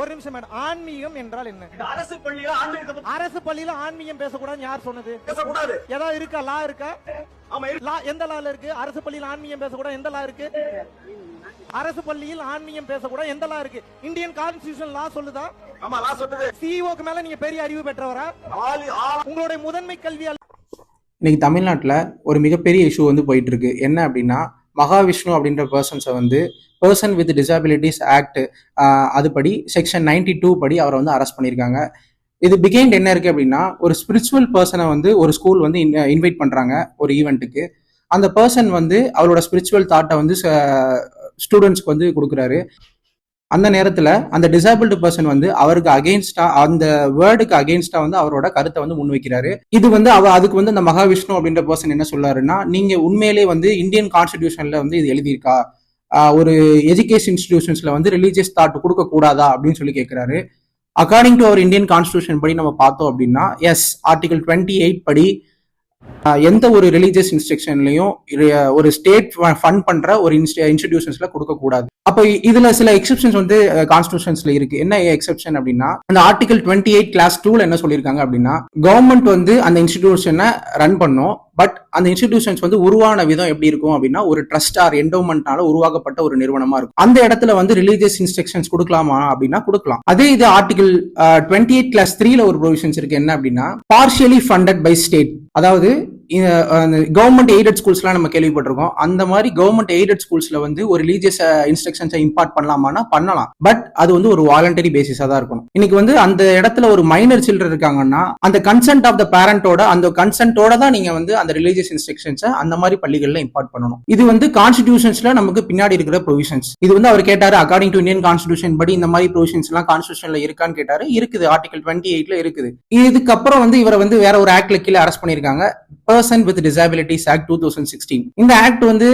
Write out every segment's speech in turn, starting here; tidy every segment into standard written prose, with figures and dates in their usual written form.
ஒரு நிமிஷம் மேடம், ஆன்மீகம் என்றால் என்ன? அரசு பள்ளியில ஆன்மீகம் பேசக்கூடாது யார் சொன்னது? பேசக்கூடாது ஏதாவது இருக்கா? லா இருக்கா? லா எந்த லால இருக்கு? அரசு பள்ளியில் ஆன்மீகம் பேசக்கூடாது எந்த லா இருக்கு? அரசு பள்ளியில் ஆன்மீகம் பேசக்கூடாது எந்த லா இருக்கு? இந்தியன் கான்ஸ்டிடியூஷன் லா சொல்லுதா? ஆமா லா சொல்லுது. சிஇஓக்கு மேல நீங்க பெரிய அறிவு பெற்றவரா? உங்களுடைய முதன்மை கல்வி இன்னைக்கு தமிழ்நாட்டில் ஒரு மிகப்பெரிய இஷ்யூ வந்து போயிட்டு இருக்கு. என்ன அப்படின்னா, மகாவிஷ்ணு அப்படின்ற பர்சன்ஸை வந்து பர்சன் வித் டிசபிலிட்டிஸ் ஆக்ட் அதுபடி செக்ஷன் 92 படி அவரை வந்து அரெஸ்ட் பண்ணியிருக்காங்க. இது பிகைண்ட் என்ன இருக்கு அப்படின்னா, ஒரு ஸ்பிரிச்சுவல் பர்சனை வந்து ஒரு ஸ்கூல் வந்து இன்வைட் பண்றாங்க ஒரு ஈவெண்ட்டுக்கு. அந்த பர்சன் வந்து அவரோட ஸ்பிரிச்சுவல் தாட்டை வந்து ஸ்டூடெண்ட்ஸ்க்கு வந்து கொடுக்குறாரு. அந்த நேரத்துல அந்த டிசேபிள்டு பர்சன் வந்து அவருக்கு அகெயின்ஸ்டா, அந்த வேர்டுக்கு அகெயின்ஸ்டா வந்து அவரோட கருத்தை வந்து முன்வைக்கிறாரு. இது வந்து அதுக்கு வந்து அந்த மகாவிஷ்ணு அப்படின்ற பர்சன் என்ன சொல்றாருன்னா, நீங்க உண்மையிலே வந்து இந்தியன் கான்ஸ்டிடியூஷன்ல வந்து இது எழுதியிருக்கா, ஒரு எஜுகேஷன் இன்ஸ்டிடியூஷன்ஸ்ல வந்து ரிலீஜியஸ் தாட் கொடுக்க கூடாதா அப்படின்னு சொல்லி கேட்கிறாரு. அக்கார்டிங் டு அவர் இந்தியன் கான்ஸ்டிடியூஷன் படி நம்ம பார்த்தோம் அப்படின்னா, எஸ், ஆர்டிகல் 28 படி எந்த ஒரு ரிலீஜியஸ் இன்ஸ்ட்ரக்ஷன்லையும் ஒரு ஸ்டேட் ஃபண்ட் பண்ற ஒரு இன்ஸ்டிடியூஷன்ஸ்ல கொடுக்க கூடாது. அப்போ இதுல சில எக்ஸெப்ஷன்ஸ் வந்து கான்ஸ்டிடியூஷன்ஸ்ல இருக்கு. என்ன எக்ஸெப்ஷன் அப்படின்னா, அந்த ஆர்டிகல் 28 கிளாஸ் 2ல என்ன சொல்லியிருக்காங்க அப்படின்னா, கவர்மெண்ட் வந்து அந்த இன்ஸ்டிடியூஷனை ரன் பண்ணும். பட் அந்த இன்ஸ்டிடியூஷன்ஸ் வந்து உருவான விதம் எப்படி இருக்கும் அப்படின்னா, ஒரு ட்ரஸ்ட் ஆர் என்டோமெண்ட்னால உருவாக்கப்பட்ட ஒரு நிறுவனமா இருக்கும். அந்த இடத்துல வந்து ரிலீஜியஸ் இன்ஸ்ட்ரக்ஷன்ஸ் கொடுக்கலாமா அப்படின்னா கொடுக்கலாம். அதே இது ஆர்டிகல் 28 கிளாஸ் 3ல ஒரு ப்ரொவிஷன்ஸ் இருக்கு. என்ன அப்படின்னா, பார்ஷியலி ஃபண்டட் பை ஸ்டேட், அதாவது கவர்மெண்ட் எய்டட் ஸ்கூல்ஸ்லாம் நம்ம கேள்விப்பட்டிருக்கோம். அந்த மாதிரி கவர்மெண்ட் எய்டட் ஸ்கூல்ஸ்ல வந்து ஒரு ரிலீஜியஸ் இன்ஸ்ட்ரக்ஷன்ஸை இம்பார்ட் பண்ணலாமான்னா பண்ணலாம். பட் அது வந்து ஒரு வாலண்டரி பேசிஸா தான் இருக்கணும். இன்னைக்கு வந்து அந்த இடத்துல ஒரு மைனர் சில்ட்ரன் இருக்காங்கன்னா, அந்த கன்சென்ட் ஆஃப் த பேரண்டோட, அந்த கன்சென்ட்டோட தான் நீங்க வந்து அந்த ரிலீஜியஸ் இன்ஸ்ட்ரக்ஷன்ஸை அந்த மாதிரி பள்ளிகள்ல இம்பார்ட் பண்ணணும். இது வந்து கான்ஸ்டிடியூஷன்ஸ்ல நமக்கு பின்னாடி இருக்கிற ப்ரொவிஷன்ஸ். இது வந்து அவர் கேட்டாரு, அக்கார்டிங் டு இந்தியன் கான்ஸ்டிடியூஷன் படி இந்த மாதிரி ப்ரொவிஷன்ஸ் எல்லாம் கான்ஸ்டிடியூஷன்ல இருக்கான்னு கேட்டாரு. இருக்குது, ஆர்டிகல் 28ல இருக்குது. இதுக்கப்புறம் வந்து இவரை வந்து வேற ஒரு ஆக்ட்ல கீழே அரெஸ்ட் பண்ணிருக்காங்க, பர்சன் வித் டிசபிலிட்டிஸ் ஆக்ட் 2016. இந்த ஆக்ட் வந்து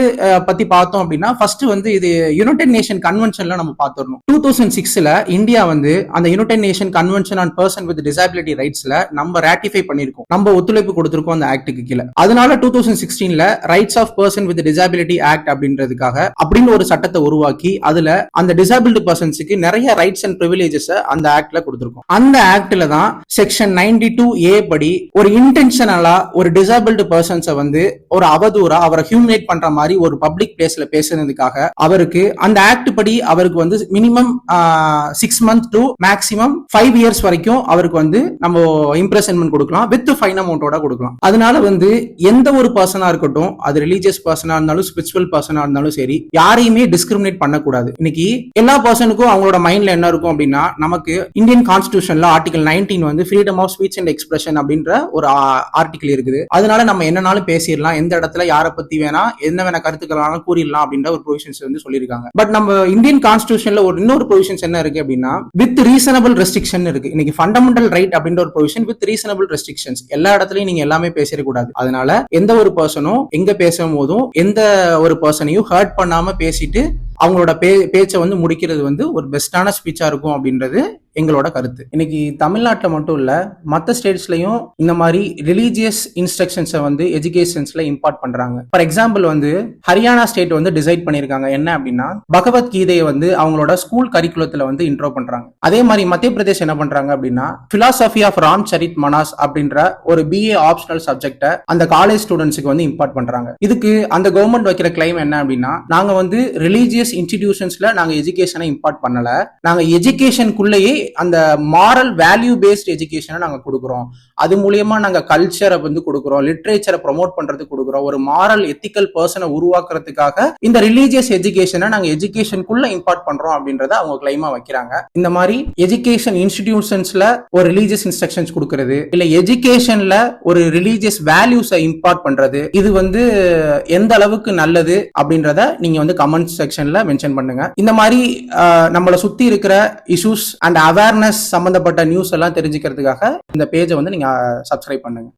பத்தி பார்த்தோம் அப்படின்னா, ஃபர்ஸ்ட் வந்து இது யுனைடெட் நேஷன் கன்வென்ஷன்ல நம்ம பார்த்துடணும். 2006ல இந்தியா வந்து அந்த united nation convention on person with disability ரைட்ஸ்ல நம்ம ராட்டிஃபை பண்ணிருக்கோம், நம்ம ஒத்துழைப்பு கொடுத்திருக்கோம் அந்த ஆக்டுக்கு கீழே. அதனால 2016ல rights of person with disability act அப்படின்றதுக்காக அப்படின்னு ஒரு சட்டத்தை உருவாக்கி, அதுல அந்த டிசபிலிட்டி பர்சன்ஸுக்கு நிறைய ரைட்ஸ் அண்ட் பிரிவிலேஜஸ் அந்த ஆக்ட்ல கொடுத்திருக்கோம். அந்த ஆக்ட்ல தான் செக்ஷன் 92A படி ஒரு இன்டென்ஷனலா ஒரு டிசபிலிட்டி பர்சன்ஸை வந்து ஒரு அவதூறா அவரை ஹியூமிலேட் பண்ற மாதிரி ஒரு பப்ளிக் பிளேஸ்ல பேசுனதுக்காக அவருக்கு அந்த ஆக்ட் படி அவருக்கு வந்து minimum 6 months to maximum 5 years வரைக்கும் அவருக்கு வந்து நம்ம இம்ப்ரெசன்மெண்ட் கொடுக்கலாம், வித் ஃபைன் அமௌண்டோட கொடுக்கலாம். அதனால வந்து எந்த ஒரு பர்சனா இருக்கட்டும், அது ரிலீஜியஸ் பர்சனா இருந்தாலும் ஸ்பிரிச்சுவல் பர்சனா இருந்தாலும் சரி, யாரையுமே டிஸ்கிரிமினேட் பண்ணக்கூடாது. இன்னைக்கு எல்லா பர்சனுக்கும் அவங்களோட மைண்ட்ல என்ன இருக்கும் அப்படின்னா, நமக்கு இந்தியன் கான்ஸ்டிடியூஷன்ல ஆர்டிகல் 19 வந்து freedom of speech and expression அப்படின்ற ஒரு ஆர்டிகல் இருக்குது. அதனால நம்ம என்னனாலும் பேசிடலாம், எந்த இடத்துல யாரை பத்தி வேணா என்ன வேணா கருத்துக்களாலும் கூறிடலாம் அப்படின்ற ஒரு ப்ரொவிஷன்ஸ் வந்து சொல்லியிருக்காங்க. பட் நம்ம இந்தியன் கான்ஸ்டிடியூஷன்ல ஒரு இன்னொரு ப்ரொவிஷன்ஸ் என்ன இருக்கு அப்படின்னா, வித் ரீசனபிள் ரெஸ்ட்ரிக்ஷன் இருக்கு. இன்னைக்கு ஃபண்டமெண்டல் ரைட் அப்படின்ற ஒரு ப்ரொவிஷன் வித் ரீசனபிள் ரெஸ்ட்ரிக்ஷன்ஸ். எல்லா இடத்துலயும் நீங்க எல்லாமே பேசிடக்கூடாது. அதனால எந்த ஒரு பர்சனும் எங்க பேசும் போதும் எந்த ஒரு பர்சனையும் ஹர்ட் பண்ணாம பேசிட்டு அவங்களோட பேச்சை வந்து முடிக்கிறது வந்து ஒரு பெஸ்டான ஸ்பீச்சா இருக்கும் அப்படின்றது எங்களோட கருத்து. இன்னைக்கு தமிழ்நாட்டில் மட்டும் இல்ல, மற்ற ஸ்டேட்ஸ்லயும் இந்த மாதிரி ரிலீஜியஸ் இன்ஸ்ட்ரக்ஷன்ஸை வந்து எஜுகேஷன்ஸ்ல இம்பார்ட் பண்றாங்க. ஃபார் எக்ஸாம்பிள் வந்து ஹரியானா ஸ்டேட் வந்து டிசைட் பண்ணிருக்காங்க என்ன அப்படின்னா, பகவத்கீதையை வந்து அவங்களோட ஸ்கூல் கரிக்குலத்துல வந்து இன்ட்ரோ பண்றாங்க. அதே மாதிரி மத்திய பிரதேஷ் என்ன பண்றாங்க அப்படின்னா, பிலாசபி ஆஃப் ராம் சரித் மனாஸ் அப்படின்ற ஒரு BA ஆப்ஷனல் சப்ஜெக்ட அந்த காலேஜ் ஸ்டூடெண்ட்ஸுக்கு வந்து இம்பார்ட் பண்றாங்க. இதுக்கு அந்த கவர்மெண்ட் வைக்கிற கிளைம் என்ன அப்படின்னா, நாங்க வந்து ரிலீஜியஸ் இன்ஸ்டிடியூஷன்ஸ்ல நாங்க எஜுகேஷனை இம்பார்ட் பண்ணல, நாங்க எஜுகேஷனுக்குள்ளேயே அந்த மாரல் வேல்யூ பேஸ்ட் எஜுகேஷனை நாங்க கொடுக்குறோம். அது மூலியமா நாங்க கல்ச்சரை வந்து கொடுக்குறோம், லிட்ரேச்சரை ப்ரொமோட் பண்றதுக்கு கொடுக்குறோம், ஒரு மாரல் எத்திக்கல் பர்சனை உருவாக்குறதுக்காக இந்த ரிலீஜியஸ் எஜுகேஷனை நாங்க எஜுகேஷனுக்குள்ள இம்பார்ட் பண்றோம் அப்படின்றத அவங்க கிளைமா வைக்கிறாங்க. இந்த மாதிரி எஜுகேஷன் இன்ஸ்டிடியூஷன்ஸ்ல ஒரு ரிலீஜியஸ் இன்ஸ்ட்ரக்ஷன்ஸ் கொடுக்கிறது, இல்ல எஜுகேஷன்ல ஒரு ரிலீஜியஸ் வேல்யூஸை இம்பார்ட் பண்றது, இது வந்து எந்த அளவுக்கு நல்லது அப்படின்றத நீங்க வந்து கமெண்ட் செக்ஷன்ல மென்ஷன் பண்ணுங்க. இந்த மாதிரி நம்மளை சுத்தி இருக்கிற இஷ்யூஸ் அண்ட் அவேர்னஸ் சம்பந்தப்பட்ட நியூஸ் எல்லாம் தெரிஞ்சுக்கிறதுக்காக இந்த பேஜை வந்து நீங்க சப்ஸ்கிரைப் பண்ணுங்க.